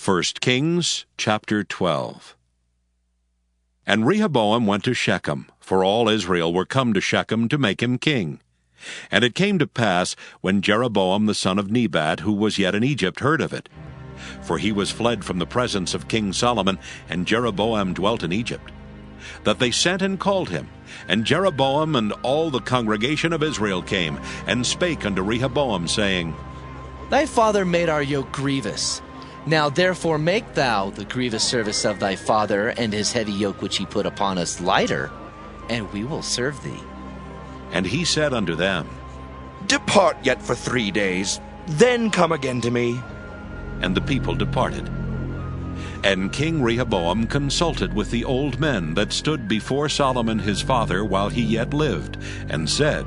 1 Kings chapter 12. And Rehoboam went to Shechem, for all Israel were come to Shechem to make him king. And it came to pass, when Jeroboam the son of Nebat, who was yet in Egypt, heard of it, for he was fled from the presence of King Solomon, and Jeroboam dwelt in Egypt, that they sent and called him. And Jeroboam and all the congregation of Israel came, and spake unto Rehoboam, saying, Thy father made our yoke grievous. Now therefore make thou the grievous service of thy father and his heavy yoke which he put upon us lighter, and we will serve thee. And he said unto them, Depart yet for 3 days, then come again to me. And the people departed. And King Rehoboam consulted with the old men that stood before Solomon his father while he yet lived, and said,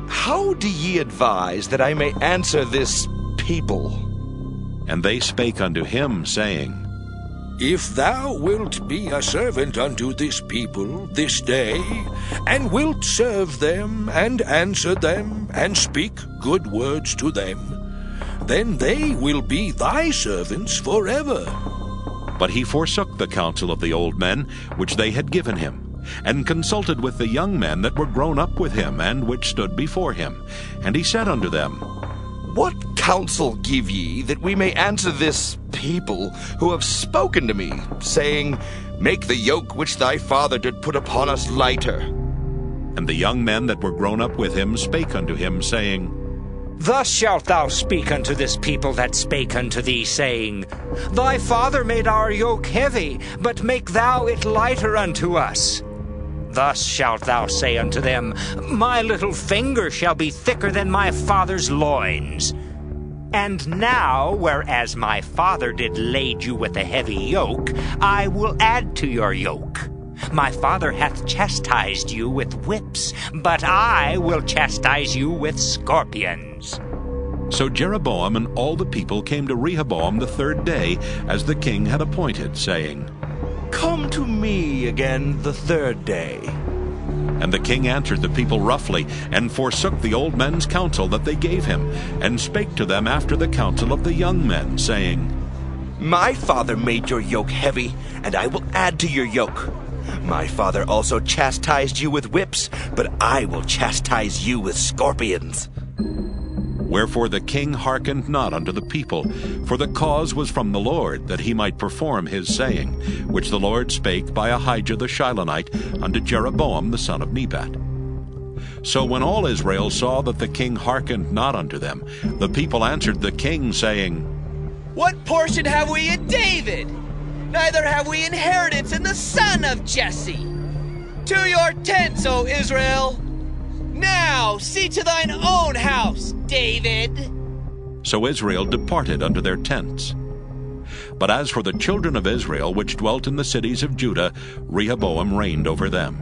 How do ye advise that I may answer this people? And they spake unto him, saying, If thou wilt be a servant unto this people this day, and wilt serve them, and answer them, and speak good words to them, then they will be thy servants forever. But he forsook the counsel of the old men which they had given him, and consulted with the young men that were grown up with him, and which stood before him. And he said unto them, What counsel give ye, that we may answer this people who have spoken to me, saying, Make the yoke which thy father did put upon us lighter? And the young men that were grown up with him spake unto him, saying, Thus shalt thou speak unto this people that spake unto thee, saying, Thy father made our yoke heavy, but make thou it lighter unto us. Thus shalt thou say unto them, My little finger shall be thicker than my father's loins. And now, whereas my father did lade you with a heavy yoke, I will add to your yoke. My father hath chastised you with whips, but I will chastise you with scorpions. So Jeroboam and all the people came to Rehoboam the 3rd day, as the king had appointed, saying, Come to me again the 3rd day. And the king answered the people roughly, and forsook the old men's counsel that they gave him, and spake to them after the counsel of the young men, saying, My father made your yoke heavy, and I will add to your yoke. My father also chastised you with whips, but I will chastise you with scorpions. Wherefore the king hearkened not unto the people, for the cause was from the Lord, that he might perform his saying, which the Lord spake by Ahijah the Shilonite unto Jeroboam the son of Nebat. So when all Israel saw that the king hearkened not unto them, the people answered the king, saying, What portion have we in David? Neither have we inheritance in the son of Jesse. To your tents, O Israel! Now see to thine own house, David. So Israel departed unto their tents. But as for the children of Israel which dwelt in the cities of Judah, Rehoboam reigned over them.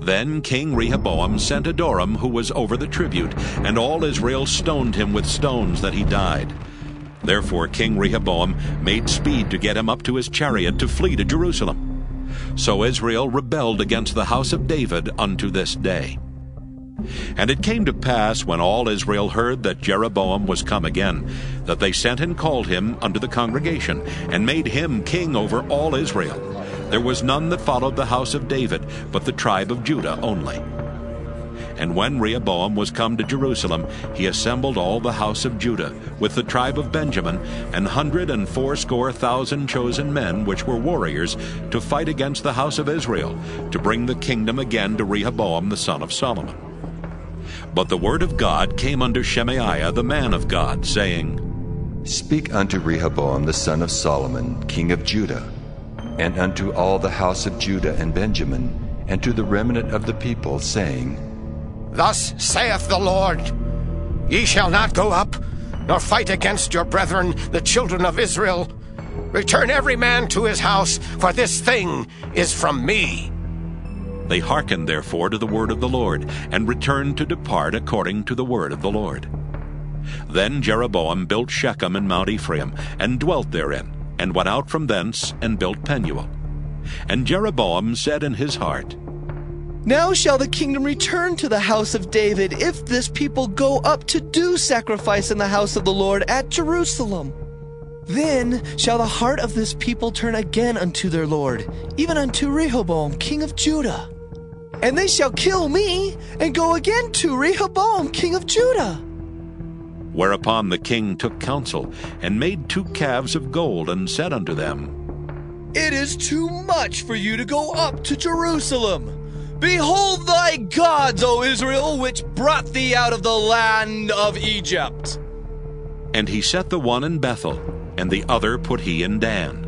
Then King Rehoboam sent Adoram, who was over the tribute, and all Israel stoned him with stones that he died. Therefore King Rehoboam made speed to get him up to his chariot to flee to Jerusalem. So Israel rebelled against the house of David unto this day. And it came to pass, when all Israel heard that Jeroboam was come again, that they sent and called him unto the congregation, and made him king over all Israel. There was none that followed the house of David, but the tribe of Judah only. And when Rehoboam was come to Jerusalem, he assembled all the house of Judah, with the tribe of Benjamin, 180,000 chosen men, which were warriors, to fight against the house of Israel, to bring the kingdom again to Rehoboam the son of Solomon. But the word of God came unto Shemaiah the man of God, saying, Speak unto Rehoboam the son of Solomon, king of Judah, and unto all the house of Judah and Benjamin, and to the remnant of the people, saying, Thus saith the Lord, Ye shall not go up, nor fight against your brethren, the children of Israel. Return every man to his house, for this thing is from me. They hearkened therefore to the word of the Lord, and returned to depart according to the word of the Lord. Then Jeroboam built Shechem in Mount Ephraim, and dwelt therein, and went out from thence, and built Penuel. And Jeroboam said in his heart, Now shall the kingdom return to the house of David, if this people go up to do sacrifice in the house of the Lord at Jerusalem. Then shall the heart of this people turn again unto their Lord, even unto Rehoboam king of Judah. And they shall kill me, and go again to Rehoboam king of Judah. Whereupon the king took counsel, and made 2 calves of gold, and said unto them, It is too much for you to go up to Jerusalem. Behold thy gods, O Israel, which brought thee out of the land of Egypt. And he set the one in Bethel, and the other put he in Dan.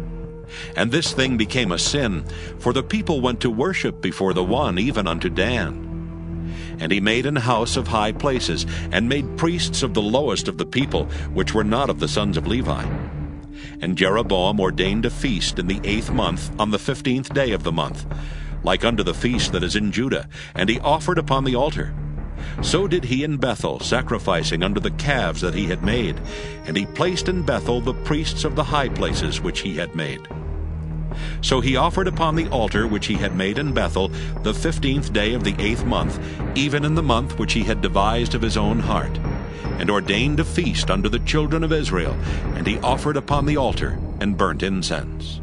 And this thing became a sin, for the people went to worship before the one, even unto Dan. And he made an house of high places, and made priests of the lowest of the people, which were not of the sons of Levi. And Jeroboam ordained a feast in the 8th month, on the 15th day of the month, like unto the feast that is in Judah, and he offered upon the altar. So did he in Bethel, sacrificing unto the calves that he had made, and he placed in Bethel the priests of the high places which he had made. So he offered upon the altar which he had made in Bethel the 15th day of the 8th month, even in the month which he had devised of his own heart, and ordained a feast unto the children of Israel, and he offered upon the altar, and burnt incense.